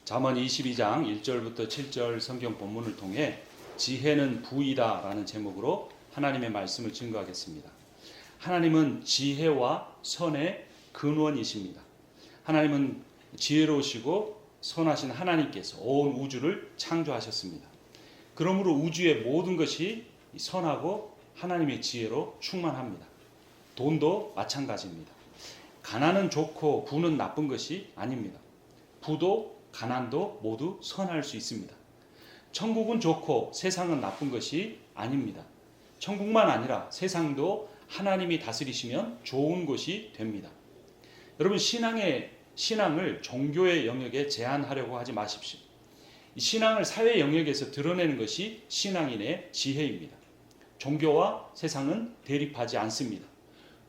잠언 22장 1절부터 7절 성경 본문을 통해 지혜는 부이다 라는 제목으로 하나님의 말씀을 증거하겠습니다. 하나님은 지혜와 선의 근원이십니다. 하나님은 지혜로우시고 선하신 하나님께서 온 우주를 창조하셨습니다. 그러므로 우주의 모든 것이 선하고 하나님의 지혜로 충만합니다. 돈도 마찬가지입니다. 가난은 좋고 부는 나쁜 것이 아닙니다. 부도 가난도 모두 선할 수 있습니다. 천국은 좋고 세상은 나쁜 것이 아닙니다. 천국만 아니라 세상도 하나님이 다스리시면 좋은 곳이 됩니다. 여러분, 신앙을 종교의 영역에 제한하려고 하지 마십시오. 이 신앙을 사회 영역에서 드러내는 것이 신앙인의 지혜입니다. 종교와 세상은 대립하지 않습니다.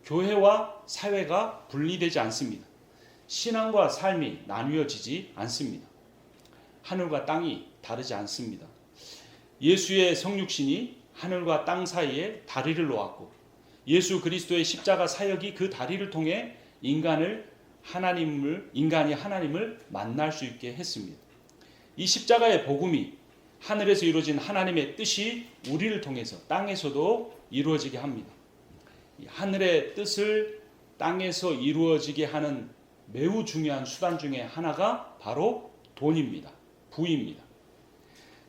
교회와 사회가 분리되지 않습니다. 신앙과 삶이 나뉘어지지 않습니다. 하늘과 땅이 다르지 않습니다. 예수의 성육신이 하늘과 땅 사이에 다리를 놓았고 예수 그리스도의 십자가 사역이 그 다리를 통해 인간이 하나님을 만날 수 있게 했습니다. 이 십자가의 복음이 하늘에서 이루어진 하나님의 뜻이 우리를 통해서 땅에서도 이루어지게 합니다. 하늘의 뜻을 땅에서 이루어지게 하는 매우 중요한 수단 중에 하나가 바로 돈입니다. 부입니다.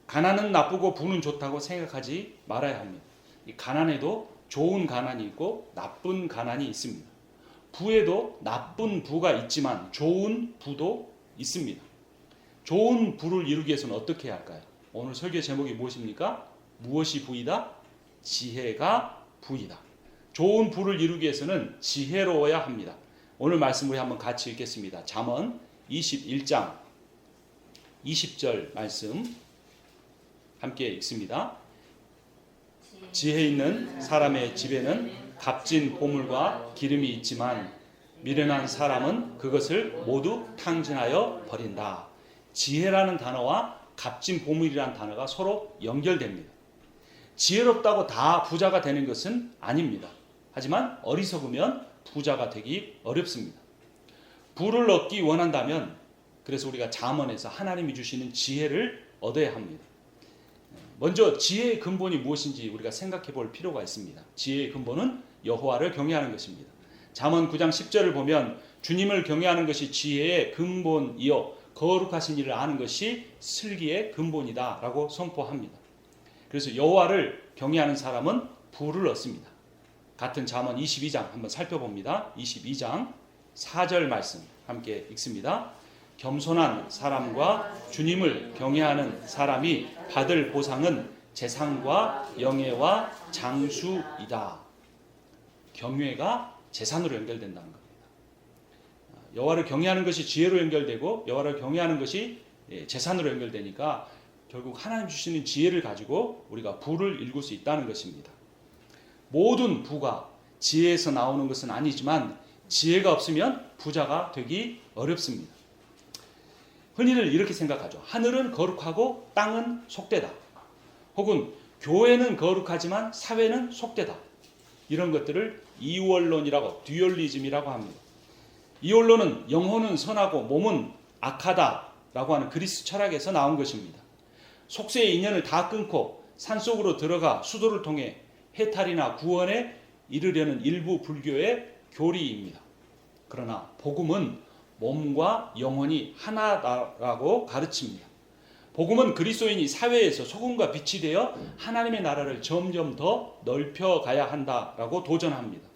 가난은 나쁘고 부는 좋다고 생각하지 말아야 합니다. 이 가난에도 좋은 가난이 있고 나쁜 가난이 있습니다. 부에도 나쁜 부가 있지만 좋은 부도 있습니다. 좋은 부를 이루기 위해서는 어떻게 해야 할까요? 오늘 설교 제목이 무엇입니까? 무엇이 부이다? 지혜가 부이다. 좋은 부를 이루기 위해서는 지혜로워야 합니다. 오늘 말씀 우리 한번 같이 읽겠습니다. 잠언 21장 20절 말씀 함께 읽습니다. 지혜 있는 사람의 집에는 값진 보물과 기름이 있지만 미련한 사람은 그것을 모두 탕진하여 버린다. 지혜라는 단어와 값진 보물이라는 단어가 서로 연결됩니다. 지혜롭다고 다 부자가 되는 것은 아닙니다. 하지만 어리석으면 부자가 되기 어렵습니다. 부를 얻기 원한다면 그래서 우리가 잠언에서 하나님이 주시는 지혜를 얻어야 합니다. 먼저 지혜의 근본이 무엇인지 우리가 생각해 볼 필요가 있습니다. 지혜의 근본은 여호와를 경외하는 것입니다. 잠언 9장 10절을 보면 주님을 경외하는 것이 지혜의 근본이요 거룩하신 일을 아는 것이 슬기의 근본이다 라고 선포합니다. 그래서 여호와를 경외하는 사람은 부를 얻습니다. 같은 잠언 22장 한번 살펴봅니다. 22장 4절 말씀 함께 읽습니다. 겸손한 사람과 주님을 경외하는 사람이 받을 보상은 재산과 영예와 장수이다. 경외가 재산으로 연결된다는 겁니다. 여호와를 경외하는 것이 지혜로 연결되고 여호와를 경외하는 것이 재산으로 연결되니까 결국 하나님 주시는 지혜를 가지고 우리가 부를 일굴 수 있다는 것입니다. 모든 부가 지혜에서 나오는 것은 아니지만 지혜가 없으면 부자가 되기 어렵습니다. 흔히들 이렇게 생각하죠. 하늘은 거룩하고 땅은 속되다. 혹은 교회는 거룩하지만 사회는 속되다. 이런 것들을 이원론이라고 듀얼리즘이라고 합니다. 이원론은 영혼은 선하고 몸은 악하다라고 하는 그리스 철학에서 나온 것입니다. 속세의 인연을 다 끊고 산속으로 들어가 수도를 통해 해탈이나 구원에 이르려는 일부 불교의 교리입니다. 그러나 복음은 몸과 영혼이 하나라고 가르칩니다. 복음은 그리스도인이 사회에서 소금과 빛이 되어 하나님의 나라를 점점 더 넓혀가야 한다라고 도전합니다.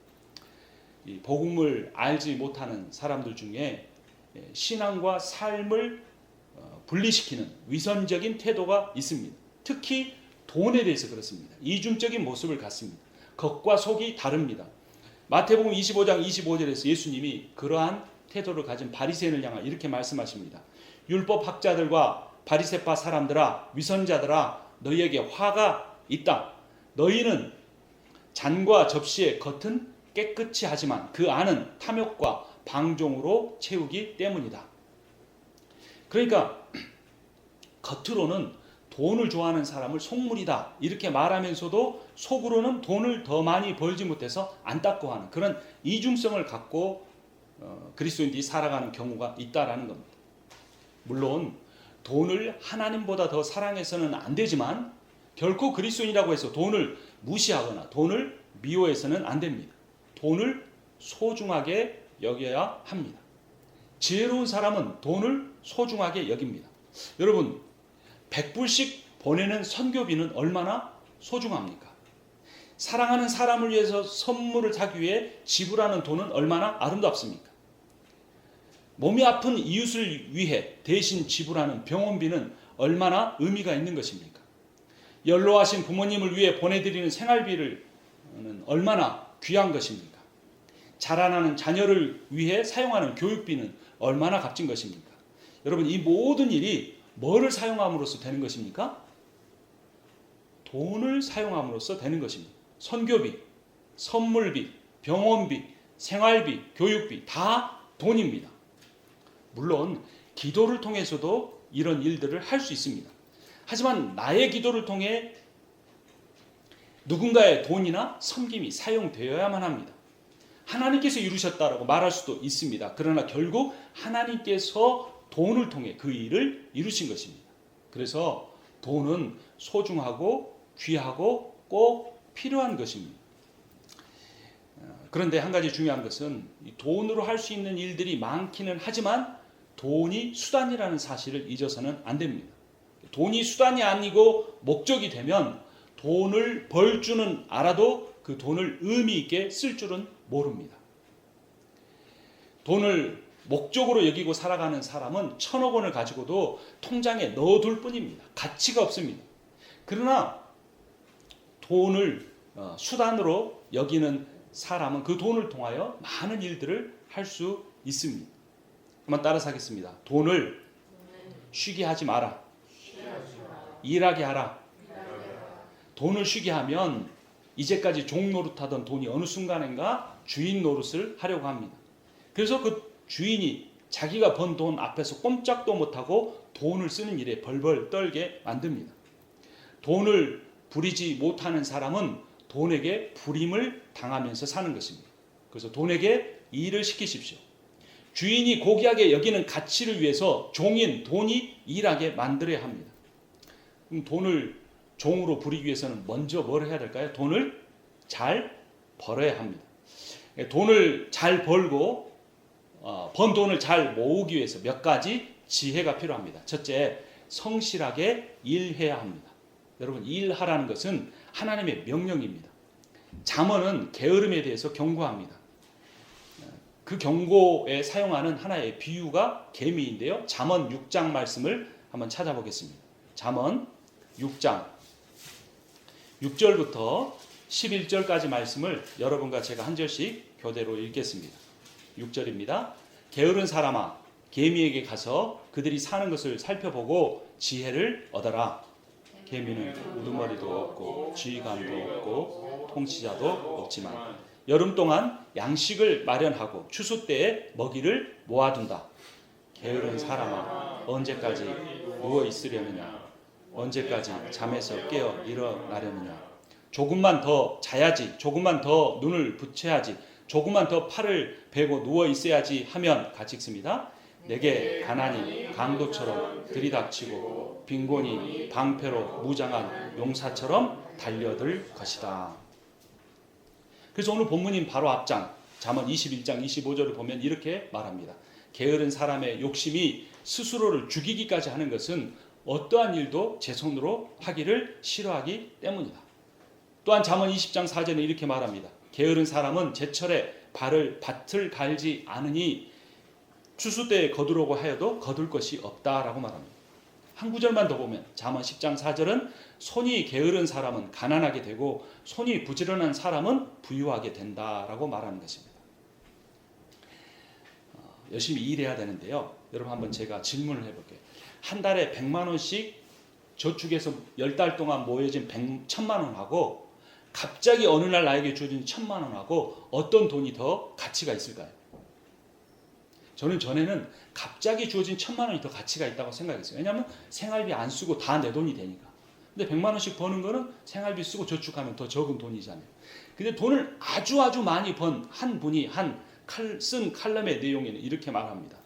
이 복음을 알지 못하는 사람들 중에 신앙과 삶을 분리시키는 위선적인 태도가 있습니다. 특히 돈에 대해서 그렇습니다. 이중적인 모습을 갖습니다. 겉과 속이 다릅니다. 마태복음 25장 25절에서 예수님이 그러한 태도를 가진 바리새인을 향하여 이렇게 말씀하십니다. 율법 학자들과 바리새파 사람들아, 위선자들아, 너희에게 화가 있다. 너희는 잔과 접시의 겉은 깨끗이 하지만 그 안은 탐욕과 방종으로 채우기 때문이다. 그러니까 겉으로는 돈을 좋아하는 사람을 속물이다 이렇게 말하면서도 속으로는 돈을 더 많이 벌지 못해서 안타까워하는 그런 이중성을 갖고 그리스도인들이 살아가는 경우가 있다라는 겁니다. 물론 돈을 하나님보다 더 사랑해서는 안 되지만 결코 그리스도인이라고 해서 돈을 무시하거나 돈을 미워해서는 안 됩니다. 돈을 소중하게 여겨야 합니다. 지혜로운 사람은 돈을 소중하게 여깁니다. 여러분, 100불씩 보내는 선교비는 얼마나 소중합니까? 사랑하는 사람을 위해서 선물을 사기 위해 지불하는 돈은 얼마나 아름답습니까? 몸이 아픈 이웃을 위해 대신 지불하는 병원비는 얼마나 의미가 있는 것입니까? 연로하신 부모님을 위해 보내드리는 생활비는 얼마나 귀한 것입니까? 자라나는 자녀를 위해 사용하는 교육비는 얼마나 값진 것입니까? 여러분, 이 모든 일이 뭐를 사용함으로써 되는 것입니까? 돈을 사용함으로써 되는 것입니다. 선교비, 선물비, 병원비, 생활비, 교육비 다 돈입니다. 물론 기도를 통해서도 이런 일들을 할 수 있습니다. 하지만 나의 기도를 통해 누군가의 돈이나 섬김이 사용되어야만 합니다. 하나님께서 이루셨다라고 말할 수도 있습니다. 그러나 결국 하나님께서 돈을 통해 그 일을 이루신 것입니다. 그래서 돈은 소중하고 귀하고 꼭 필요한 것입니다. 그런데 한 가지 중요한 것은 돈으로 할 수 있는 일들이 많기는 하지만 돈이 수단이라는 사실을 잊어서는 안 됩니다. 돈이 수단이 아니고 목적이 되면 돈을 벌 줄은 알아도 그 돈을 의미 있게 쓸 줄은 모릅니다. 돈을 목적으로 여기고 살아가는 사람은 1,000억 원을 가지고도 통장에 넣어둘 뿐입니다. 가치가 없습니다. 그러나 돈을 수단으로 여기는 사람은 그 돈을 통하여 많은 일들을 할 수 있습니다. 한번 따라서 하겠습니다. 돈을 쉬게 하지 마라. 일하게 하라. 돈을 쉬게 하면 이제까지 종 노릇하던 돈이 어느 순간인가 주인 노릇을 하려고 합니다. 그래서 그 주인이 자기가 번 돈 앞에서 꼼짝도 못하고 돈을 쓰는 일에 벌벌 떨게 만듭니다. 돈을 부리지 못하는 사람은 돈에게 부림을 당하면서 사는 것입니다. 그래서 돈에게 일을 시키십시오. 주인이 고귀하게 여기는 가치를 위해서 종인 돈이 일하게 만들어야 합니다. 그럼 돈을 종으로 부리기 위해서는 먼저 뭘 해야 될까요? 돈을 잘 벌어야 합니다. 돈을 잘 벌고 번 돈을 잘 모으기 위해서 몇 가지 지혜가 필요합니다. 첫째, 성실하게 일해야 합니다. 여러분, 일하라는 것은 하나님의 명령입니다. 잠언은 게으름에 대해서 경고합니다. 그 경고에 사용하는 하나의 비유가 개미인데요. 잠언 6장 말씀을 한번 찾아보겠습니다. 잠언 6장 6절부터 11절까지 말씀을 여러분과 제가 한 절씩 교대로 읽겠습니다. 6절입니다. 게으른 사람아, 개미에게 가서 그들이 사는 것을 살펴보고 지혜를 얻어라. 개미는 우두머리도 없고 지휘관도 없고 통치자도 없지만 여름 동안 양식을 마련하고 추수 때에 먹이를 모아둔다. 게으른 사람아, 언제까지 누워 있으려느냐? 언제까지 잠에서 깨어 일어나려느냐? 조금만 더 자야지, 조금만 더 눈을 붙여야지, 조금만 더 팔을 베고 누워 있어야지 하면 같이 읽습니다. 내게 가난이 강도처럼 들이닥치고 빈곤이 방패로 무장한 용사처럼 달려들 것이다. 그래서 오늘 본문인 바로 앞장 잠언 21장 25절을 보면 이렇게 말합니다. 게으른 사람의 욕심이 스스로를 죽이기까지 하는 것은 어떠한 일도 제 손으로 하기를 싫어하기 때문이다. 또한 잠언 20장 4절에 이렇게 말합니다. 게으른 사람은 제철에 밭을 갈지 않으니 추수 때에 거두려고 하여도 거둘 것이 없다라고 말합니다. 한 구절만 더 보면 잠언 10장 4절은 손이 게으른 사람은 가난하게 되고 손이 부지런한 사람은 부유하게 된다라고 말하는 것입니다. 열심히 일해야 되는데요. 여러분 한번 제가 질문을 해볼게요. 한 달에 100만 원씩 저축해서 10달 동안 모여진 1,000만 원하고 갑자기 어느 날 나에게 주어진 1,000만 원하고 어떤 돈이 더 가치가 있을까요? 저는 전에는 갑자기 주어진 1,000만 원이 더 가치가 있다고 생각했어요. 왜냐하면 생활비 안 쓰고 다 내 돈이 되니까. 근데 100만 원씩 버는 거는 생활비 쓰고 저축하면 더 적은 돈이잖아요. 근데 돈을 아주 많이 번 한 분이 쓴 칼럼의 내용에는 이렇게 말합니다.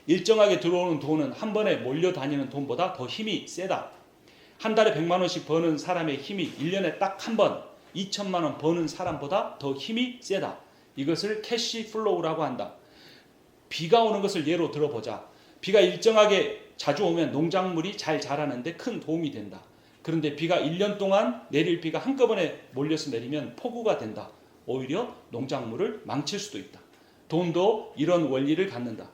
일정하게 들어오는 돈은 한 번에 몰려다니는 돈보다 더 힘이 세다. 한 달에 100만 원씩 버는 사람의 힘이 1년에 딱 한 번 2천만 원 버는 사람보다 더 힘이 세다. 이것을 캐시 플로우라고 한다. 비가 오는 것을 예로 들어보자. 비가 일정하게 자주 오면 농작물이 잘 자라는데 큰 도움이 된다. 그런데 비가 1년 동안 내릴 비가 한꺼번에 몰려서 내리면 폭우가 된다. 오히려 농작물을 망칠 수도 있다. 돈도 이런 원리를 갖는다.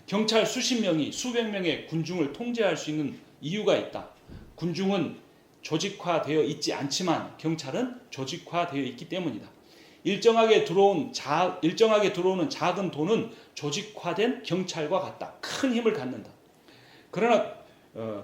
경찰 수십 명이 수백 명의 군중을 통제할 수 있는 이유가 있다. 군중은 조직화되어 있지 않지만 경찰은 조직화되어 있기 때문이다. 일정하게 들어오는 작은 돈은 조직화된 경찰과 같다. 큰 힘을 갖는다.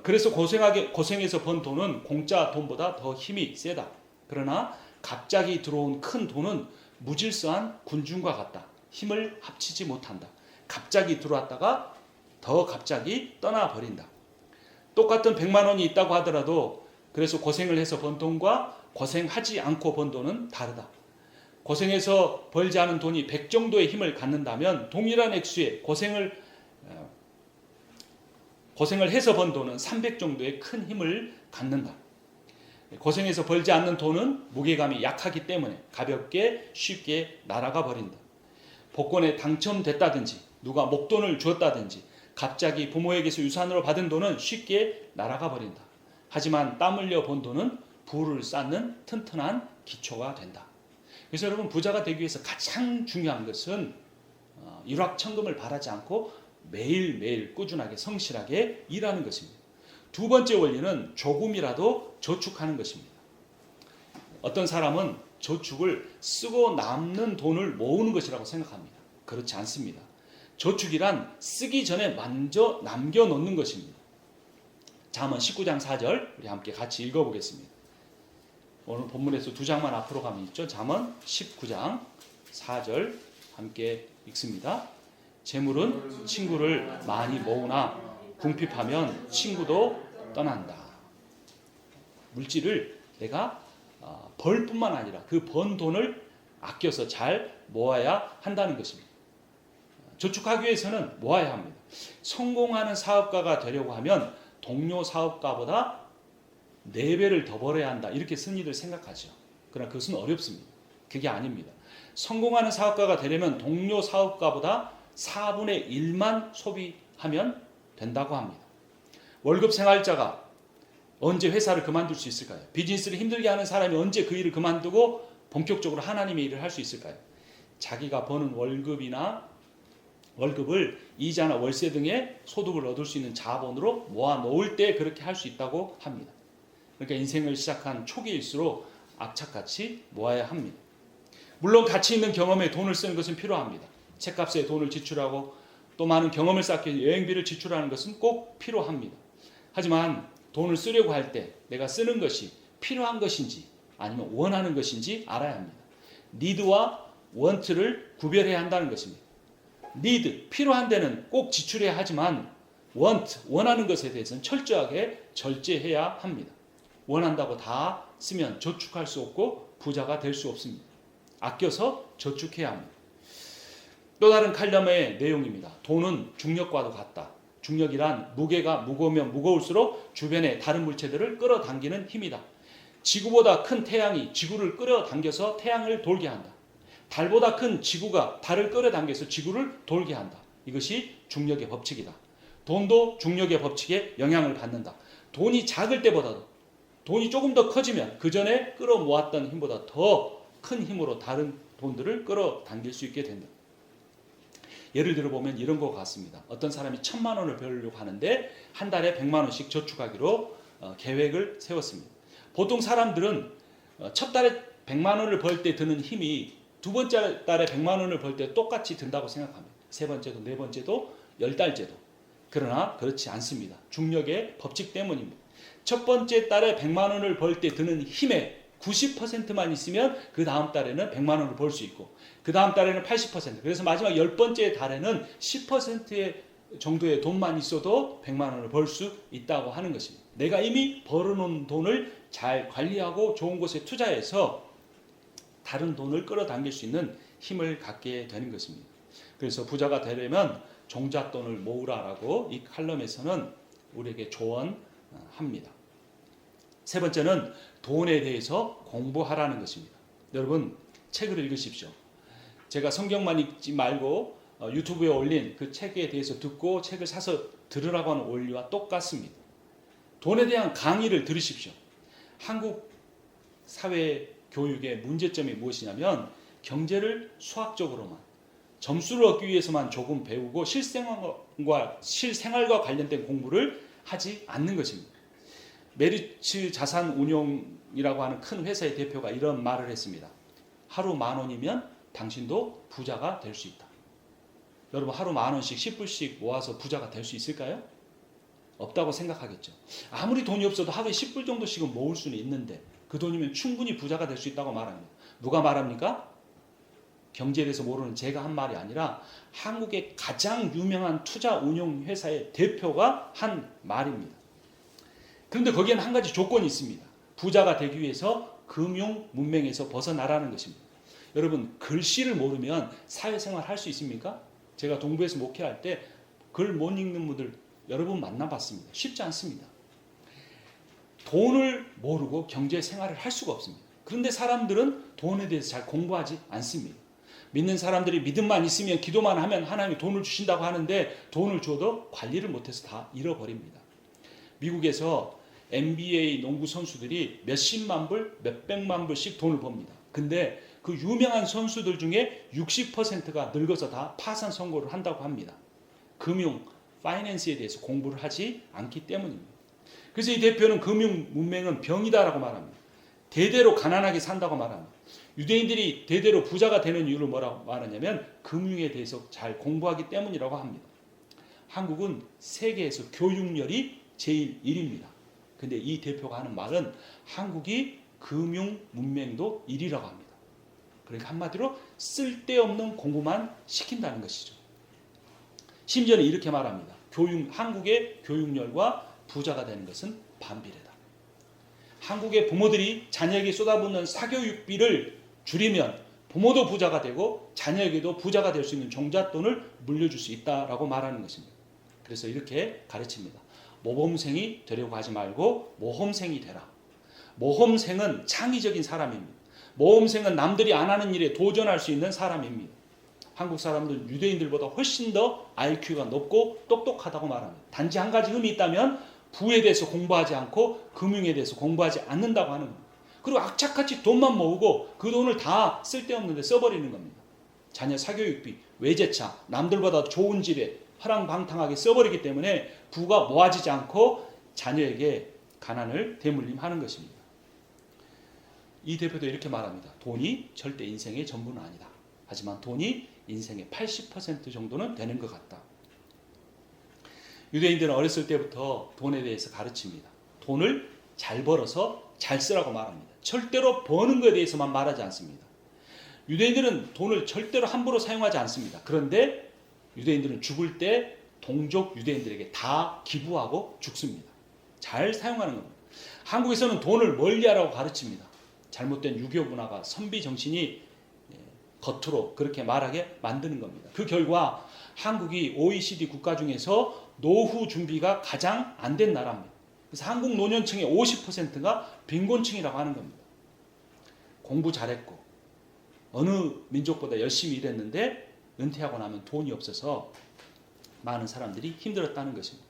그래서 고생해서 번 돈은 공짜 돈보다 더 힘이 세다. 그러나 갑자기 들어온 큰 돈은 무질서한 군중과 같다. 힘을 합치지 못한다. 갑자기 들어왔다가 더 갑자기 떠나버린다. 똑같은 100만 원이 있다고 하더라도 그래서 고생을 해서 번 돈과 고생하지 않고 번 돈은 다르다. 고생해서 벌지 않은 돈이 100 정도의 힘을 갖는다면 동일한 액수의 고생을 해서 번 돈은 300 정도의 큰 힘을 갖는다. 고생해서 벌지 않는 돈은 무게감이 약하기 때문에 가볍게 쉽게 날아가 버린다. 복권에 당첨됐다든지 누가 목돈을 주었다든지 갑자기 부모에게서 유산으로 받은 돈은 쉽게 날아가 버린다. 하지만 땀 흘려 번 돈은 부를 쌓는 튼튼한 기초가 된다. 그래서 여러분 부자가 되기 위해서 가장 중요한 것은 일확천금을 바라지 않고 매일매일 꾸준하게 성실하게 일하는 것입니다. 두 번째 원리는 조금이라도 저축하는 것입니다. 어떤 사람은 저축을 쓰고 남는 돈을 모으는 것이라고 생각합니다. 그렇지 않습니다. 저축이란 쓰기 전에 먼저 남겨놓는 것입니다. 잠언 19장 4절 우리 함께 같이 읽어보겠습니다. 오늘 본문에서 두 장만 앞으로 가면 있죠. 잠언 19장 4절 함께 읽습니다. 재물은 친구를 많이 모으나 궁핍하면 친구도 떠난다. 물질을 내가 벌 뿐만 아니라 그 번 돈을 아껴서 잘 모아야 한다는 것입니다. 저축하기 위해서는 모아야 합니다. 성공하는 사업가가 되려고 하면 동료 사업가보다 4배를 더 벌어야 한다. 이렇게 흔히들 생각하죠. 그러나 그것은 어렵습니다. 그게 아닙니다. 성공하는 사업가가 되려면 동료 사업가보다 4분의 1만 소비하면 된다고 합니다. 월급 생활자가 언제 회사를 그만둘 수 있을까요? 비즈니스를 힘들게 하는 사람이 언제 그 일을 그만두고 본격적으로 하나님의 일을 할 수 있을까요? 자기가 버는 월급을 이자나 월세 등의 소득을 얻을 수 있는 자본으로 모아 놓을 때 그렇게 할 수 있다고 합니다. 그러니까 인생을 시작한 초기일수록 악착같이 모아야 합니다. 물론 가치 있는 경험에 돈을 쓰는 것은 필요합니다. 책값에 돈을 지출하고 또 많은 경험을 쌓기 위해 여행비를 지출하는 것은 꼭 필요합니다. 하지만 돈을 쓰려고 할 때 내가 쓰는 것이 필요한 것인지 아니면 원하는 것인지 알아야 합니다. 니드와 원트를 구별해야 한다는 것입니다. 니드, 필요한 데는 꼭 지출해야 하지만 원하는 것에 대해서는 철저하게 절제해야 합니다. 원한다고 다 쓰면 저축할 수 없고 부자가 될 수 없습니다. 아껴서 저축해야 합니다. 또 다른 칼럼의 내용입니다. 돈은 중력과도 같다. 중력이란 무게가 무거우면 무거울수록 주변의 다른 물체들을 끌어당기는 힘이다. 지구보다 큰 태양이 지구를 끌어당겨서 태양을 돌게 한다. 달보다 큰 지구가 달을 끌어당겨서 지구를 돌게 한다. 이것이 중력의 법칙이다. 돈도 중력의 법칙에 영향을 받는다. 돈이 작을 때보다도 돈이 조금 더 커지면 그 전에 끌어모았던 힘보다 더 큰 힘으로 다른 돈들을 끌어당길 수 있게 된다. 예를 들어보면 이런 것 같습니다. 어떤 사람이 1,000만 원을 벌려고 하는데 한 달에 100만 원씩 저축하기로 계획을 세웠습니다. 보통 사람들은 첫 달에 100만 원을 벌 때 드는 힘이 두 번째 달에 100만 원을 벌 때 똑같이 든다고 생각합니다. 세 번째도 네 번째도 10달째도. 그러나 그렇지 않습니다. 중력의 법칙 때문입니다. 첫 번째 달에 100만 원을 벌 때 드는 힘의 90%만 있으면 그 다음 달에는 100만 원을 벌 수 있고 그 다음 달에는 80%, 그래서 마지막 10번째 달에는 10% 정도의 돈만 있어도 100만 원을 벌 수 있다고 하는 것입니다. 내가 이미 벌어놓은 돈을 잘 관리하고 좋은 곳에 투자해서 다른 돈을 끌어당길 수 있는 힘을 갖게 되는 것입니다. 그래서 부자가 되려면 종잣돈을 모으라라고 이 칼럼에서는 우리에게 조언합니다. 세 번째는 돈에 대해서 공부하라는 것입니다. 여러분 책을 읽으십시오. 제가 성경만 읽지 말고 유튜브에 올린 그 책에 대해서 듣고 책을 사서 들으라고 하는 원리와 똑같습니다. 돈에 대한 강의를 들으십시오. 한국 사회 교육의 문제점이 무엇이냐면 경제를 수학적으로만 점수를 얻기 위해서만 조금 배우고 실생활과 관련된 공부를 하지 않는 것입니다. 메리츠 자산운용이라고 하는 큰 회사의 대표가 이런 말을 했습니다. 하루 10,000원이면 당신도 부자가 될 수 있다. 여러분 하루 10,000원씩 10불씩 모아서 부자가 될 수 있을까요? 없다고 생각하겠죠. 아무리 돈이 없어도 하루에 10불 정도씩은 모을 수는 있는데 그 돈이면 충분히 부자가 될 수 있다고 말합니다. 누가 말합니까? 경제에 대해서 모르는 제가 한 말이 아니라 한국의 가장 유명한 투자 운용 회사의 대표가 한 말입니다. 그런데 거기에는 한 가지 조건이 있습니다. 부자가 되기 위해서 금융 문맹에서 벗어나라는 것입니다. 여러분 글씨를 모르면 사회생활 할 수 있습니까? 제가 동부에서 목회할 때 글 못 읽는 분들 여러분 만나봤습니다. 쉽지 않습니다. 돈을 모르고 경제생활을 할 수가 없습니다. 그런데 사람들은 돈에 대해서 잘 공부하지 않습니다. 믿는 사람들이 믿음만 있으면 기도만 하면 하나님이 돈을 주신다고 하는데 돈을 줘도 관리를 못해서 다 잃어버립니다. 미국에서 NBA 농구 선수들이 몇십만 불, 몇백만 불씩 돈을 법니다. 근데 그 유명한 선수들 중에 60%가 늙어서 다 파산 선고를 한다고 합니다. 금융, 파이낸스에 대해서 공부를 하지 않기 때문입니다. 그래서 이 대표는 금융 문맹은 병이다라고 말합니다. 대대로 가난하게 산다고 말합니다. 유대인들이 대대로 부자가 되는 이유를 뭐라고 말하냐면 금융에 대해서 잘 공부하기 때문이라고 합니다. 한국은 세계에서 교육열이 제일 1위입니다. 근데 이 대표가 하는 말은 한국이 금융 문맹도 1위라고 합니다. 그러니까 한마디로 쓸데없는 공부만 시킨다는 것이죠. 심지어는 이렇게 말합니다. 한국의 교육열과 부자가 되는 것은 반비례다. 한국의 부모들이 자녀에게 쏟아붓는 사교육비를 줄이면 부모도 부자가 되고 자녀에게도 부자가 될 수 있는 종잣돈을 물려줄 수 있다라고 말하는 것입니다. 그래서 이렇게 가르칩니다. 모범생이 되려고 하지 말고 모험생이 되라. 모험생은 창의적인 사람입니다. 모험생은 남들이 안 하는 일에 도전할 수 있는 사람입니다. 한국 사람들은 유대인들보다 훨씬 더 IQ가 높고 똑똑하다고 말합니다. 단지 한 가지 흠이 있다면 부에 대해서 공부하지 않고 금융에 대해서 공부하지 않는다고 하는 겁니다. 그리고 악착같이 돈만 모으고 그 돈을 다 쓸데없는 데 써버리는 겁니다. 자녀 사교육비, 외제차, 남들보다 좋은 집에 화랑방탕하게 써버리기 때문에 부가 모아지지 않고 자녀에게 가난을 대물림하는 것입니다. 이 대표도 이렇게 말합니다. 돈이 절대 인생의 전부는 아니다. 하지만 돈이 인생의 80% 정도는 되는 것 같다. 유대인들은 어렸을 때부터 돈에 대해서 가르칩니다. 돈을 잘 벌어서 잘 쓰라고 말합니다. 절대로 버는 것에 대해서만 말하지 않습니다. 유대인들은 돈을 절대로 함부로 사용하지 않습니다. 그런데 유대인들은 죽을 때 동족 유대인들에게 다 기부하고 죽습니다. 잘 사용하는 겁니다. 한국에서는 돈을 멀리하라고 가르칩니다. 잘못된 유교 문화가 선비 정신이 겉으로 그렇게 말하게 만드는 겁니다. 그 결과 한국이 OECD 국가 중에서 노후 준비가 가장 안 된 나라입니다. 그래서 한국 노년층의 50%가 빈곤층이라고 하는 겁니다. 공부 잘했고 어느 민족보다 열심히 일했는데 은퇴하고 나면 돈이 없어서 많은 사람들이 힘들었다는 것입니다.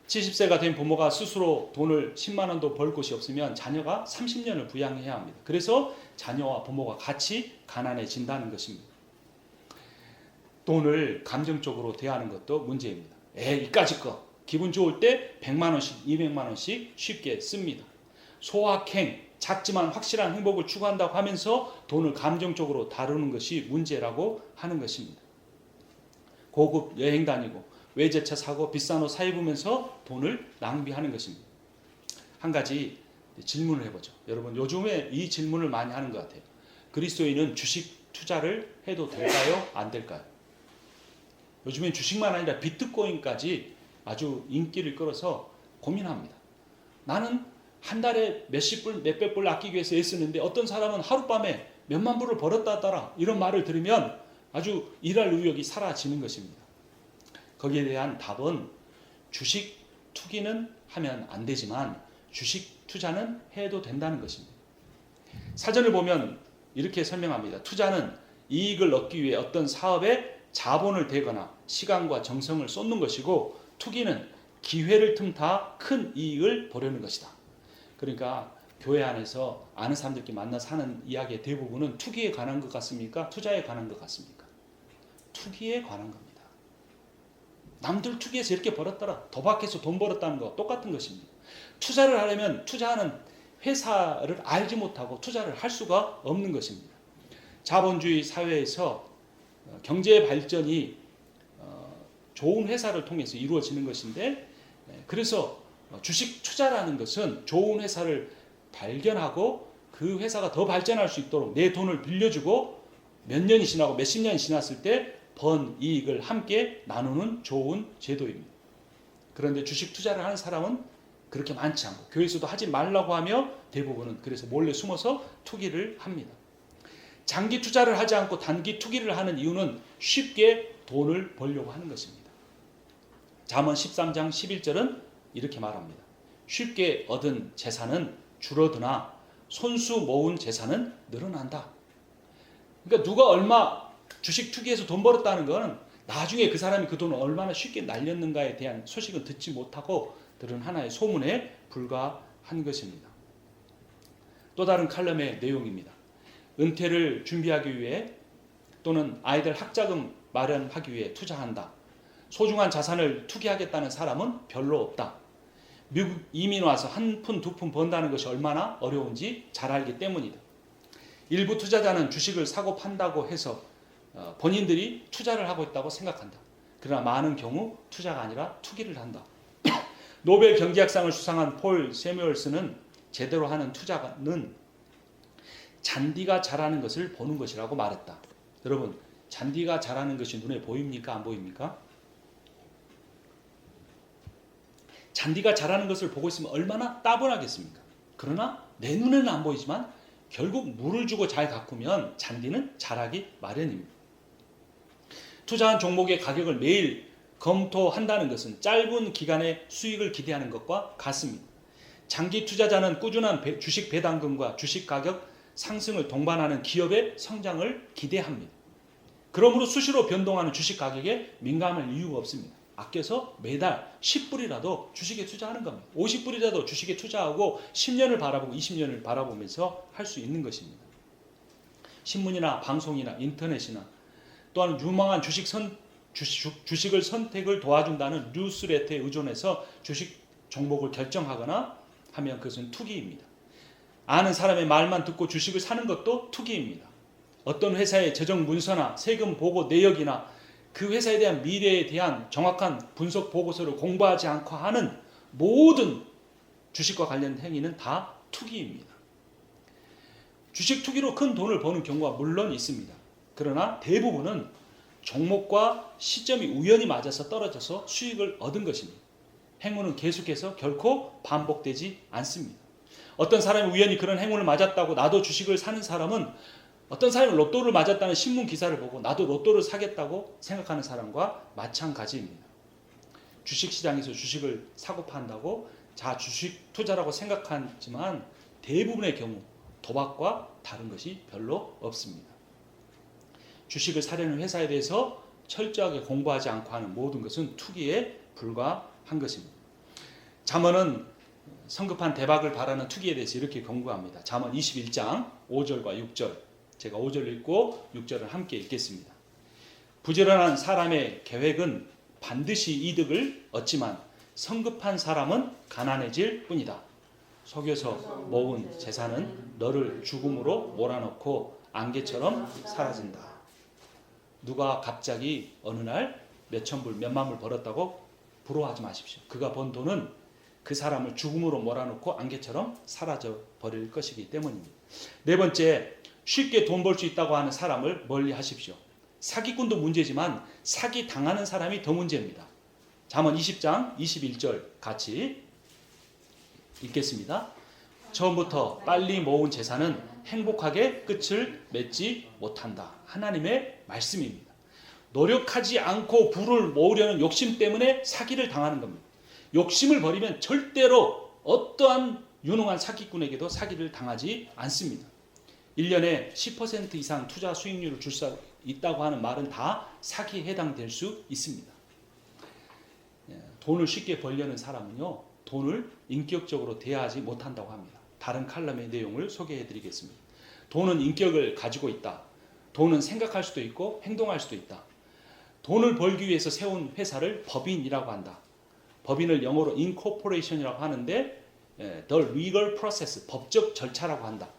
70세가 된 부모가 스스로 돈을 10만 원도 벌 곳이 없으면 자녀가 30년을 부양해야 합니다. 그래서 자녀와 부모가 같이 가난해진다는 것입니다. 돈을 감정적으로 대하는 것도 문제입니다. 이까짓 거 기분 좋을 때 100만 원씩 200만 원씩 쉽게 씁니다. 소확행, 작지만 확실한 행복을 추구한다고 하면서 돈을 감정적으로 다루는 것이 문제라고 하는 것입니다. 고급 여행 다니고 외제차 사고 비싼 옷 사 입으면서 돈을 낭비하는 것입니다. 한 가지 질문을 해보죠. 여러분 요즘에 이 질문을 많이 하는 것 같아요. 그리스도인은 주식 투자를 해도 될까요? 안 될까요? 요즘엔 주식만 아니라 비트코인까지 아주 인기를 끌어서 고민합니다. 나는 한 달에 몇십 불, 몇백 불 아끼기 위해서 애쓰는데 어떤 사람은 하룻밤에 몇만 불을 벌었다 하더라. 이런 말을 들으면 아주 일할 의욕이 사라지는 것입니다. 거기에 대한 답은 주식 투기는 하면 안 되지만 주식 투자는 해도 된다는 것입니다. 사전을 보면 이렇게 설명합니다. 투자는 이익을 얻기 위해 어떤 사업에 자본을 대거나 시간과 정성을 쏟는 것이고, 투기는 기회를 틈타 큰 이익을 보려는 것이다. 그러니까 교회 안에서 아는 사람들끼리 만나서 하는 이야기의 대부분은 투기에 관한 것 같습니까? 투자에 관한 것 같습니까? 투기에 관한 겁니다. 남들 투기해서 이렇게 벌었더라, 도박해서 돈 벌었다는 거 똑같은 것입니다. 투자를 하려면 투자하는 회사를 알지 못하고 투자를 할 수가 없는 것입니다. 자본주의 사회에서 경제 발전이 좋은 회사를 통해서 이루어지는 것인데, 그래서 주식 투자라는 것은 좋은 회사를 발견하고 그 회사가 더 발전할 수 있도록 내 돈을 빌려주고 몇 년이 지나고 몇십 년이 지났을 때 번 이익을 함께 나누는 좋은 제도입니다. 그런데 주식 투자를 하는 사람은 그렇게 많지 않고, 교회에서도 하지 말라고 하며 대부분은 그래서 몰래 숨어서 투기를 합니다. 장기 투자를 하지 않고 단기 투기를 하는 이유는 쉽게 돈을 벌려고 하는 것입니다. 잠언 13장 11절은 이렇게 말합니다. 쉽게 얻은 재산은 줄어드나 손수 모은 재산은 늘어난다. 그러니까 누가 얼마 주식 투기해서 돈 벌었다는 것은 나중에 그 사람이 그 돈을 얼마나 쉽게 날렸는가에 대한 소식은 듣지 못하고 들은 하나의 소문에 불과한 것입니다. 또 다른 칼럼의 내용입니다. 은퇴를 준비하기 위해 또는 아이들 학자금 마련하기 위해 투자한다. 소중한 자산을 투기하겠다는 사람은 별로 없다. 미국 이민 와서 한 푼, 두 푼 번다는 것이 얼마나 어려운지 잘 알기 때문이다. 일부 투자자는 주식을 사고 판다고 해서 본인들이 투자를 하고 있다고 생각한다. 그러나 많은 경우 투자가 아니라 투기를 한다. 노벨 경제학상을 수상한 폴 세뮤얼스는 제대로 하는 투자는 잔디가 자라는 것을 보는 것이라고 말했다. 여러분, 잔디가 자라는 것이 눈에 보입니까? 안 보입니까? 잔디가 자라는 것을 보고 있으면 얼마나 따분하겠습니까? 그러나 내 눈에는 안 보이지만 결국 물을 주고 잘 가꾸면 잔디는 자라기 마련입니다. 투자한 종목의 가격을 매일 검토한다는 것은 짧은 기간의 수익을 기대하는 것과 같습니다. 장기 투자자는 꾸준한 주식 배당금과 주식 가격 상승을 동반하는 기업의 성장을 기대합니다. 그러므로 수시로 변동하는 주식 가격에 민감할 이유가 없습니다. 아껴서 매달 10불이라도 주식에 투자하는 겁니다. 50불이라도 주식에 투자하고 10년을 바라보고 20년을 바라보면서 할 수 있는 것입니다. 신문이나 방송이나 인터넷이나 또한 유망한 주식을 선택을 도와준다는 뉴스레터에 의존해서 주식 종목을 결정하거나 하면 그것은 투기입니다. 아는 사람의 말만 듣고 주식을 사는 것도 투기입니다. 어떤 회사의 재정 문서나 세금 보고 내역이나 그 회사에 대한 미래에 대한 정확한 분석 보고서를 공부하지 않고 하는 모든 주식과 관련된 행위는 다 투기입니다. 주식 투기로 큰 돈을 버는 경우가 물론 있습니다. 그러나 대부분은 종목과 시점이 우연히 맞아서 떨어져서 수익을 얻은 것입니다. 행운은 계속해서 결코 반복되지 않습니다. 어떤 사람이 우연히 그런 행운을 맞았다고 나도 주식을 사는 사람은 어떤 사람이 로또를 맞았다는 신문 기사를 보고 나도 로또를 사겠다고 생각하는 사람과 마찬가지입니다. 주식시장에서 주식을 사고 판다고 주식 투자라고 생각하지만 대부분의 경우 도박과 다른 것이 별로 없습니다. 주식을 사려는 회사에 대해서 철저하게 공부하지 않고 하는 모든 것은 투기에 불과한 것입니다. 잠언은 성급한 대박을 바라는 투기에 대해서 이렇게 경고합니다. 잠언 21장 5절과 6절, 제가 5절 읽고 6절을 함께 읽겠습니다. 부지런한 사람의 계획은 반드시 이득을 얻지만 성급한 사람은 가난해질 뿐이다. 속여서 모은 재산은 너를 죽음으로 몰아넣고 안개처럼 사라진다. 누가 갑자기 어느 날 몇천 불, 몇만 불 벌었다고 부러워하지 마십시오. 그가 번 돈은 그 사람을 죽음으로 몰아넣고 안개처럼 사라져 버릴 것이기 때문입니다. 네 번째, 쉽게 돈 벌 수 있다고 하는 사람을 멀리 하십시오. 사기꾼도 문제지만 사기 당하는 사람이 더 문제입니다. 잠언 20장 21절 같이 읽겠습니다. 처음부터 빨리 모은 재산은 행복하게 끝을 맺지 못한다. 하나님의 말씀입니다. 노력하지 않고 부를 모으려는 욕심 때문에 사기를 당하는 겁니다. 욕심을 버리면 절대로 어떠한 유능한 사기꾼에게도 사기를 당하지 않습니다. 1년에 10% 이상 투자 수익률을 줄 수 있다고 하는 말은 다 사기에 해당될 수 있습니다. 돈을 쉽게 벌려는 사람은요, 돈을 인격적으로 대하지 못한다고 합니다. 다른 칼럼의 내용을 소개해 드리겠습니다. 돈은 인격을 가지고 있다. 돈은 생각할 수도 있고 행동할 수도 있다. 돈을 벌기 위해서 세운 회사를 법인이라고 한다. 법인을 영어로 incorporation이라고 하는데 the legal process, 법적 절차라고 한다.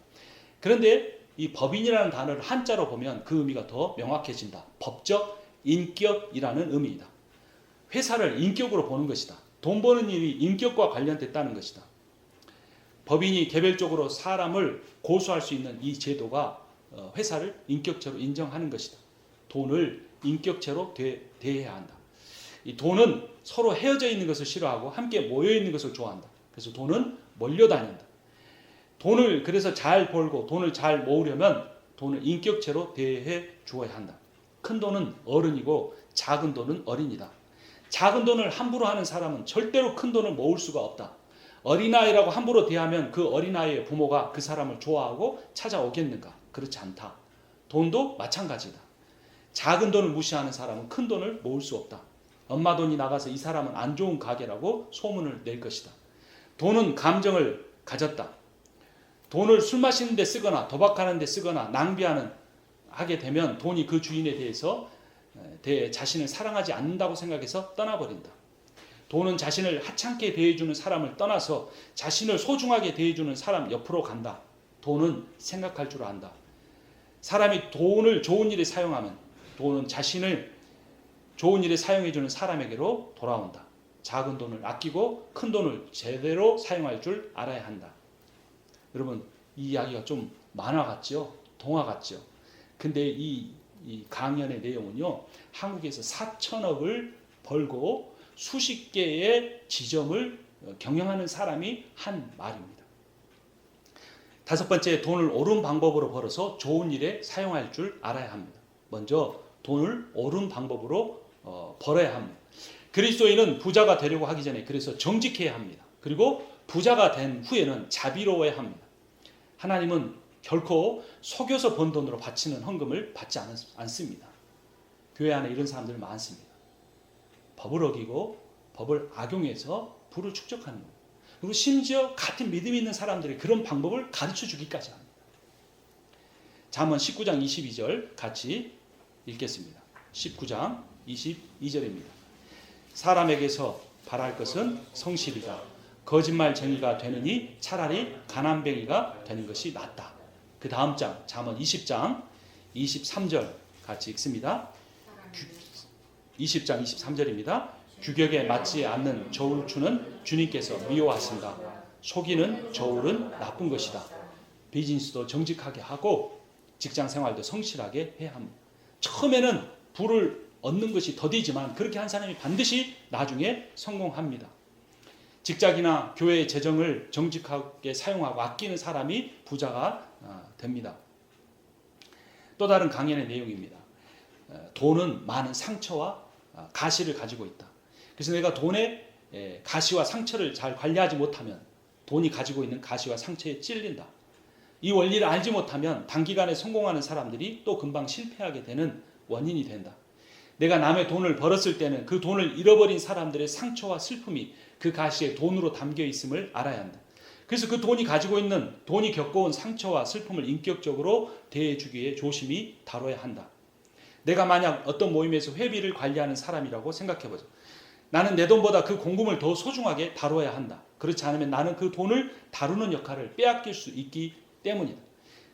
그런데 이 법인이라는 단어를 한자로 보면 그 의미가 더 명확해진다. 법적 인격이라는 의미이다. 회사를 인격으로 보는 것이다. 돈 버는 일이 인격과 관련됐다는 것이다. 법인이 개별적으로 사람을 고소할 수 있는 이 제도가 회사를 인격체로 인정하는 것이다. 돈을 인격체로 대해야 한다. 이 돈은 서로 헤어져 있는 것을 싫어하고 함께 모여 있는 것을 좋아한다. 그래서 돈은 몰려다닌다. 돈을 그래서 잘 벌고 돈을 잘 모으려면 돈을 인격체로 대해 주어야 한다. 큰 돈은 어른이고 작은 돈은 어린이다. 작은 돈을 함부로 하는 사람은 절대로 큰 돈을 모을 수가 없다. 어린아이라고 함부로 대하면 그 어린아이의 부모가 그 사람을 좋아하고 찾아오겠는가? 그렇지 않다. 돈도 마찬가지다. 작은 돈을 무시하는 사람은 큰 돈을 모을 수 없다. 엄마 돈이 나가서 이 사람은 안 좋은 가게라고 소문을 낼 것이다. 돈은 감정을 가졌다. 돈을 술 마시는 데 쓰거나 도박하는 데 쓰거나 하게 되면 돈이 그 주인에 대해서 자신을 사랑하지 않는다고 생각해서 떠나버린다. 돈은 자신을 하찮게 대해주는 사람을 떠나서 자신을 소중하게 대해주는 사람 옆으로 간다. 돈은 생각할 줄 안다. 사람이 돈을 좋은 일에 사용하면 돈은 자신을 좋은 일에 사용해주는 사람에게로 돌아온다. 작은 돈을 아끼고 큰 돈을 제대로 사용할 줄 알아야 한다. 여러분, 이 이야기가 좀 만화 같죠? 동화 같죠? 근데 이 강연의 내용은요, 한국에서 4천억을 벌고 수십 개의 지점을 경영하는 사람이 한 말입니다. 다섯 번째, 돈을 옳은 방법으로 벌어서 좋은 일에 사용할 줄 알아야 합니다. 먼저 돈을 옳은 방법으로 벌어야 합니다. 그리스도인은 부자가 되려고 하기 전에 그래서 정직해야 합니다. 그리고 부자가 된 후에는 자비로워야 합니다. 하나님은 결코 속여서 번 돈으로 바치는 헌금을 받지 않습니다. 교회 안에 이런 사람들 많습니다. 법을 어기고 법을 악용해서 부를 축적하는 겁니다. 그리고 심지어 같은 믿음이 있는 사람들이 그런 방법을 가르쳐 주기까지 합니다. 잠언 19장 22절 같이 읽겠습니다. 19장 22절입니다. 사람에게서 바랄 것은 성실이다. 거짓말쟁이가 되느니 차라리 가난뱅이가 되는 것이 낫다. 그 다음 장 잠언 20장 23절 같이 읽습니다. 20장 23절입니다. 규격에 맞지 않는 저울추는 주님께서 미워하신다. 속이는 저울은 나쁜 것이다. 비즈니스도 정직하게 하고 직장 생활도 성실하게 해야 합니다. 처음에는 부를 얻는 것이 더디지만 그렇게 한 사람이 반드시 나중에 성공합니다. 직장이나 교회의 재정을 정직하게 사용하고 아끼는 사람이 부자가 됩니다. 또 다른 강연의 내용입니다. 돈은 많은 상처와 가시를 가지고 있다. 그래서 내가 돈의 가시와 상처를 잘 관리하지 못하면 돈이 가지고 있는 가시와 상처에 찔린다. 이 원리를 알지 못하면 단기간에 성공하는 사람들이 또 금방 실패하게 되는 원인이 된다. 내가 남의 돈을 벌었을 때는 그 돈을 잃어버린 사람들의 상처와 슬픔이 그 가시에 돈으로 담겨 있음을 알아야 한다. 그래서 그 돈이 가지고 있는 돈이 겪어온 상처와 슬픔을 인격적으로 대해주기에 조심히 다뤄야 한다. 내가 만약 어떤 모임에서 회비를 관리하는 사람이라고 생각해보자. 나는 내 돈보다 그 공금을 더 소중하게 다뤄야 한다. 그렇지 않으면 나는 그 돈을 다루는 역할을 빼앗길 수 있기 때문이다.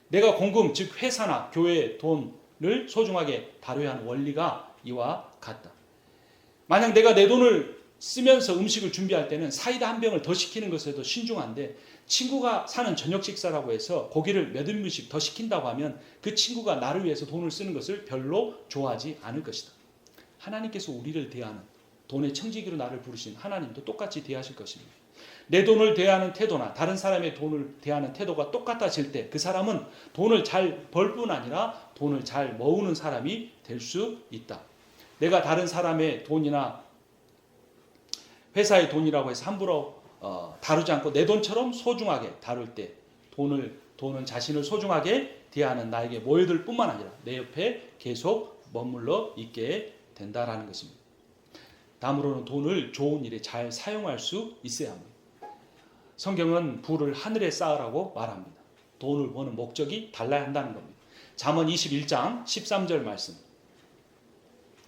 내가 공금, 즉 회사나 교회의 돈을 소중하게 다뤄야 하는 원리가 이와 같다. 만약 내가 내 돈을 쓰면서 음식을 준비할 때는 사이다 한 병을 더 시키는 것에도 신중한데 친구가 사는 저녁 식사라고 해서 고기를 몇 인분씩 더 시킨다고 하면 그 친구가 나를 위해서 돈을 쓰는 것을 별로 좋아하지 않을 것이다. 하나님께서 우리를 대하는 돈의 청지기로 나를 부르신 하나님도 똑같이 대하실 것입니다. 내 돈을 대하는 태도나 다른 사람의 돈을 대하는 태도가 똑같아질 때 그 사람은 돈을 잘 벌 뿐 아니라 돈을 잘 모으는 사람이 될 수 있다. 내가 다른 사람의 돈이나 회사의 돈이라고 해서 함부로 다루지 않고 내 돈처럼 소중하게 다룰 때 돈은 자신을 소중하게 대하는 나에게 모여들 뿐만 아니라 내 옆에 계속 머물러 있게 된다라는 것입니다. 다음으로는 돈을 좋은 일에 잘 사용할 수 있어야 합니다. 성경은 부를 하늘에 쌓으라고 말합니다. 돈을 버는 목적이 달라야 한다는 겁니다. 잠언 21장 13절 말씀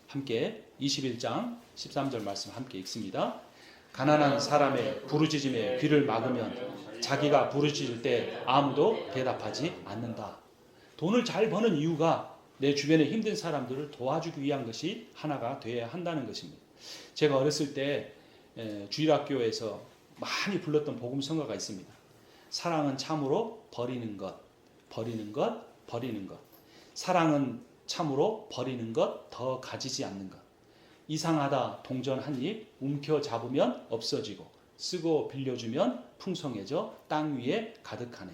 함께 21장 13절 말씀 함께 읽습니다. 가난한 사람의 부르짖음에 귀를 막으면 자기가 부르짖을 때 아무도 대답하지 않는다. 돈을 잘 버는 이유가 내 주변에 힘든 사람들을 도와주기 위한 것이 하나가 되어야 한다는 것입니다. 제가 어렸을 때 주일학교에서 많이 불렀던 복음성가가 있습니다. 사랑은 참으로 버리는 것, 버리는 것, 버리는 것. 사랑은 참으로 버리는 것, 더 가지지 않는 것. 이상하다 동전 한 입 움켜잡으면 없어지고 쓰고 빌려주면 풍성해져 땅 위에 가득하네.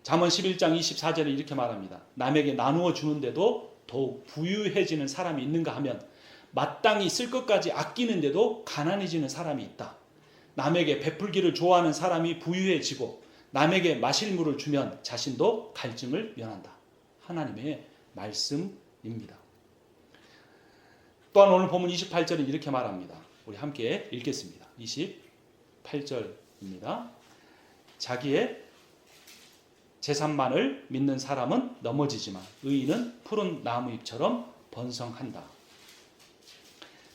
잠언 11장 24절에 이렇게 말합니다. 남에게 나누어 주는데도 더욱 부유해지는 사람이 있는가 하면 마땅히 쓸 것까지 아끼는데도 가난해지는 사람이 있다. 남에게 베풀기를 좋아하는 사람이 부유해지고 남에게 마실 물을 주면 자신도 갈증을 면한다. 하나님의 말씀입니다. 또한 오늘 본문 28절은 이렇게 말합니다. 우리 함께 읽겠습니다. 28절입니다. 자기의 재산만을 믿는 사람은 넘어지지만 의인은 푸른 나무잎처럼 번성한다.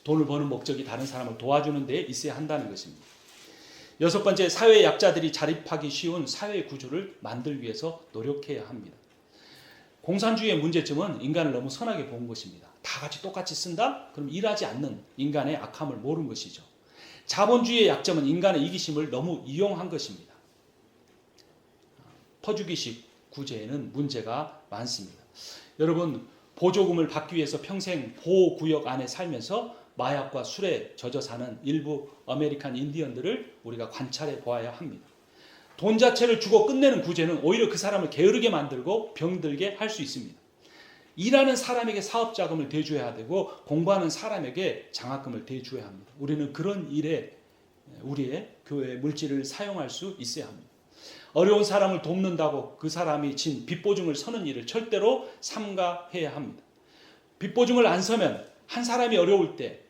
돈을 버는 목적이 다른 사람을 도와주는 데 있어야 한다는 것입니다. 여섯 번째, 사회 약자들이 자립하기 쉬운 사회 구조를 만들기 위해서 노력해야 합니다. 공산주의의 문제점은 인간을 너무 선하게 본 것입니다. 다 같이 똑같이 쓴다? 그럼 일하지 않는 인간의 악함을 모른 것이죠. 자본주의의 약점은 인간의 이기심을 너무 이용한 것입니다. 퍼주기식 구제에는 문제가 많습니다. 여러분, 보조금을 받기 위해서 평생 보호구역 안에 살면서 마약과 술에 젖어 사는 일부 아메리칸 인디언들을 우리가 관찰해 보아야 합니다. 돈 자체를 주고 끝내는 구제는 오히려 그 사람을 게으르게 만들고 병들게 할 수 있습니다. 일하는 사람에게 사업자금을 대줘야 되고 공부하는 사람에게 장학금을 대줘야 합니다. 우리는 그런 일에 우리의 교회 물질을 사용할 수 있어야 합니다. 어려운 사람을 돕는다고 그 사람이 진 빚보증을 서는 일을 절대로 삼가해야 합니다. 빚보증을 안 서면 한 사람이 어려울 때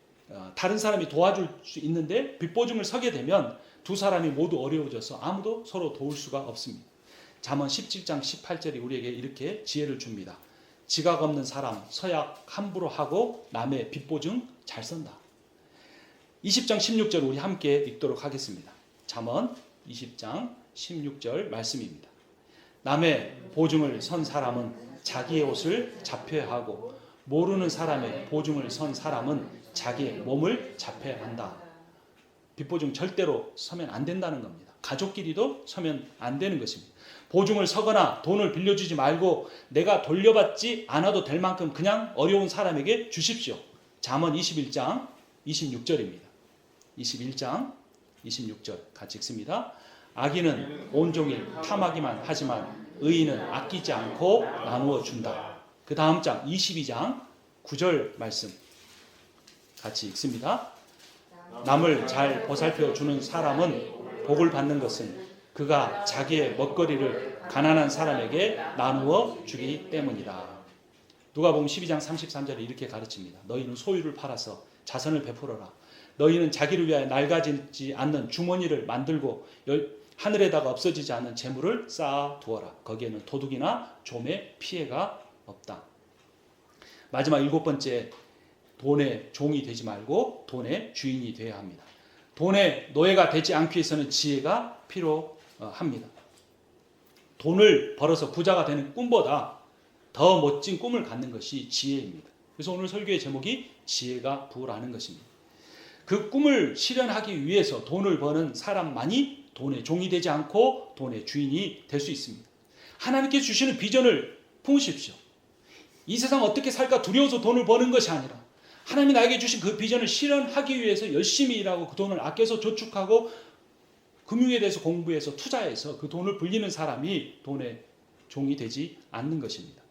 다른 사람이 도와줄 수 있는데 빚보증을 서게 되면 두 사람이 모두 어려워져서 아무도 서로 도울 수가 없습니다. 잠언 17장 18절이 우리에게 이렇게 지혜를 줍니다. 지각 없는 사람 서약 함부로 하고 남의 빚보증 잘 선다. 20장 16절 우리 함께 읽도록 하겠습니다. 잠언 20장 16절 말씀입니다. 남의 보증을 선 사람은 자기의 옷을 잡혀야 하고 모르는 사람의 보증을 선 사람은 자기의 몸을 잡혀야 한다. 빚보증 절대로 서면 안 된다는 겁니다. 가족끼리도 서면 안 되는 것입니다. 보증을 서거나 돈을 빌려주지 말고 내가 돌려받지 않아도 될 만큼 그냥 어려운 사람에게 주십시오. 잠언 21장 26절입니다. 21장 26절 같이 읽습니다. 악인은 온종일 탐하기만 하지만 의인은 아끼지 않고 나누어 준다. 그 다음 장 22장 9절 말씀 같이 읽습니다. 남을 잘 보살펴 주는 사람은 복을 받는 것은 그가 자기의 먹거리를 가난한 사람에게 나누어 주기 때문이다. 누가복음 12장 33절에 이렇게 가르칩니다. 너희는 소유를 팔아서 자선을 베풀어라. 너희는 자기를 위하여 낡아지지 않는 주머니를 만들고 하늘에다가 없어지지 않는 재물을 쌓아 두어라. 거기에는 도둑이나 좀의 피해가 없다. 마지막 일곱 번째, 돈의 종이 되지 말고 돈의 주인이 되어야 합니다. 돈의 노예가 되지 않기 위해서는 지혜가 필요합니다. 돈을 벌어서 부자가 되는 꿈보다 더 멋진 꿈을 갖는 것이 지혜입니다. 그래서 오늘 설교의 제목이 지혜가 부라는 것입니다. 그 꿈을 실현하기 위해서 돈을 버는 사람만이 돈의 종이 되지 않고 돈의 주인이 될 수 있습니다. 하나님께 주시는 비전을 품으십시오. 이 세상 어떻게 살까 두려워서 돈을 버는 것이 아니라 하나님이 나에게 주신 그 비전을 실현하기 위해서 열심히 일하고 그 돈을 아껴서 저축하고 금융에 대해서 공부해서 투자해서 그 돈을 불리는 사람이 돈의 종이 되지 않는 것입니다.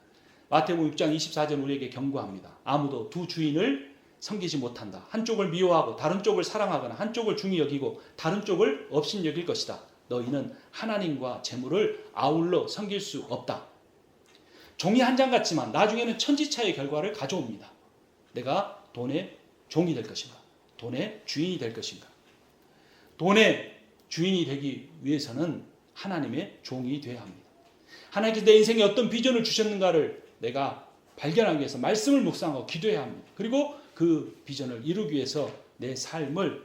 마태복음 6장 24절 우리에게 경고합니다. 아무도 두 주인을 섬기지 못한다. 한쪽을 미워하고 다른 쪽을 사랑하거나 한쪽을 중히 여기고 다른 쪽을 업신 여길 것이다. 너희는 하나님과 재물을 아울러 섬길 수 없다. 종이 한 장 같지만 나중에는 천지차의 결과를 가져옵니다. 내가 돈의 종이 될 것인가? 돈의 주인이 될 것인가? 돈의 주인이 되기 위해서는 하나님의 종이 되어야 합니다. 하나님께서 내 인생에 어떤 비전을 주셨는가를 내가 발견하기 위해서 말씀을 묵상하고 기도해야 합니다. 그리고 그 비전을 이루기 위해서 내 삶을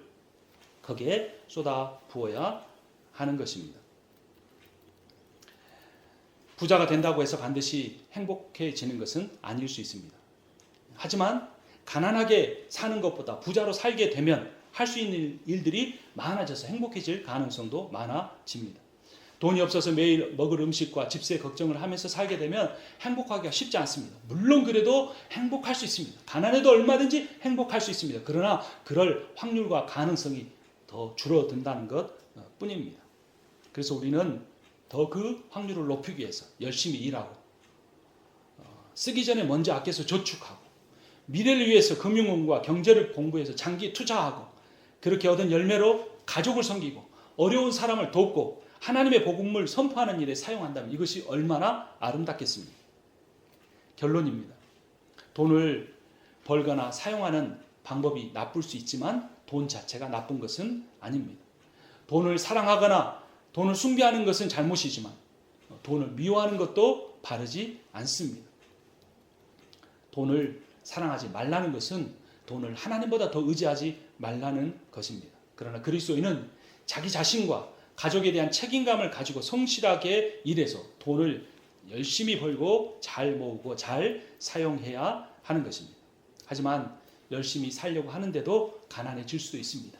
거기에 쏟아 부어야 하는 것입니다. 부자가 된다고 해서 반드시 행복해지는 것은 아닐 수 있습니다. 하지만 가난하게 사는 것보다 부자로 살게 되면 할 수 있는 일들이 많아져서 행복해질 가능성도 많아집니다. 돈이 없어서 매일 먹을 음식과 집세 걱정을 하면서 살게 되면 행복하기가 쉽지 않습니다. 물론 그래도 행복할 수 있습니다. 가난해도 얼마든지 행복할 수 있습니다. 그러나 그럴 확률과 가능성이 더 줄어든다는 것 뿐입니다. 그래서 우리는 더 그 확률을 높이기 위해서 열심히 일하고 쓰기 전에 먼저 아껴서 저축하고 미래를 위해서 금융과 경제를 공부해서 장기 투자하고 그렇게 얻은 열매로 가족을 섬기고 어려운 사람을 돕고 하나님의 복음을 선포하는 일에 사용한다면 이것이 얼마나 아름답겠습니까? 결론입니다. 돈을 벌거나 사용하는 방법이 나쁠 수 있지만 돈 자체가 나쁜 것은 아닙니다. 돈을 사랑하거나 돈을 숭배하는 것은 잘못이지만 돈을 미워하는 것도 바르지 않습니다. 돈을 사랑하지 말라는 것은 돈을 하나님보다 더 의지하지 말라는 것입니다. 그러나 그리스도인은 자기 자신과 가족에 대한 책임감을 가지고 성실하게 일해서 돈을 열심히 벌고 잘 모으고 잘 사용해야 하는 것입니다. 하지만 열심히 살려고 하는데도 가난해질 수도 있습니다.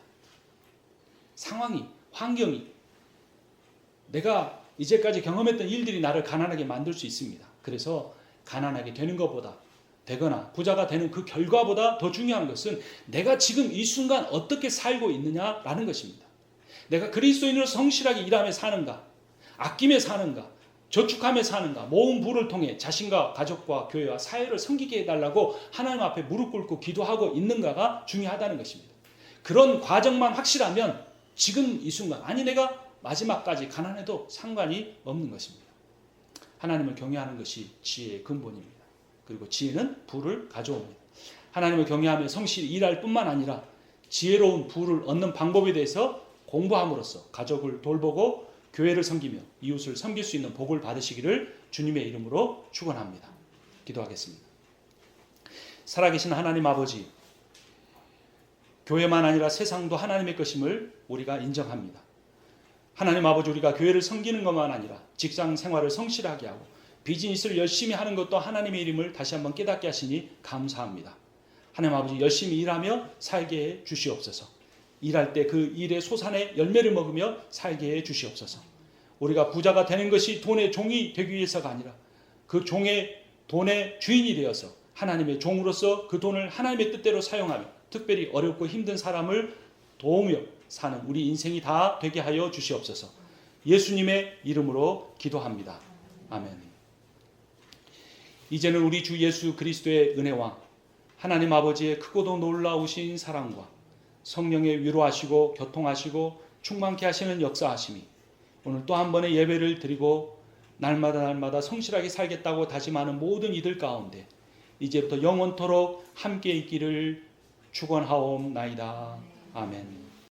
상황이, 환경이 내가 이제까지 경험했던 일들이 나를 가난하게 만들 수 있습니다. 그래서 가난하게 되는 것보다 되거나 부자가 되는 그 결과보다 더 중요한 것은 내가 지금 이 순간 어떻게 살고 있느냐라는 것입니다. 내가 그리스도인으로 성실하게 일하며 사는가, 아끼며 사는가, 저축하며 사는가, 모은 부를 통해 자신과 가족과 교회와 사회를 섬기게 해달라고 하나님 앞에 무릎 꿇고 기도하고 있는가가 중요하다는 것입니다. 그런 과정만 확실하면 지금 이 순간, 아니 내가 마지막까지 가난해도 상관이 없는 것입니다. 하나님을 경외하는 것이 지혜의 근본입니다. 그리고 지혜는 부를 가져옵니다. 하나님을 경외하며 성실히 일할 뿐만 아니라 지혜로운 부를 얻는 방법에 대해서 공부함으로써 가족을 돌보고 교회를 섬기며 이웃을 섬길 수 있는 복을 받으시기를 주님의 이름으로 축원합니다. 기도하겠습니다. 살아계신 하나님 아버지, 교회만 아니라 세상도 하나님의 것임을 우리가 인정합니다. 하나님 아버지, 우리가 교회를 섬기는 것만 아니라 직장 생활을 성실하게 하고 비즈니스를 열심히 하는 것도 하나님의 이름을 다시 한번 깨닫게 하시니 감사합니다. 하나님 아버지, 열심히 일하며 살게 해 주시옵소서. 일할 때 그 일의 소산의 열매를 먹으며 살게 해 주시옵소서. 우리가 부자가 되는 것이 돈의 종이 되기 위해서가 아니라 그 종의 돈의 주인이 되어서 하나님의 종으로서 그 돈을 하나님의 뜻대로 사용하며 특별히 어렵고 힘든 사람을 도우며 사는 우리 인생이 다 되게 하여 주시옵소서. 예수님의 이름으로 기도합니다. 아멘. 이제는 우리 주 예수 그리스도의 은혜와 하나님 아버지의 크고도 놀라우신 사랑과 성령의 위로하시고 교통하시고 충만케 하시는 역사하심이 오늘 또 한 번의 예배를 드리고 날마다 성실하게 살겠다고 다짐하는 모든 이들 가운데 이제부터 영원토록 함께 있기를 축원하옵나이다. 아멘.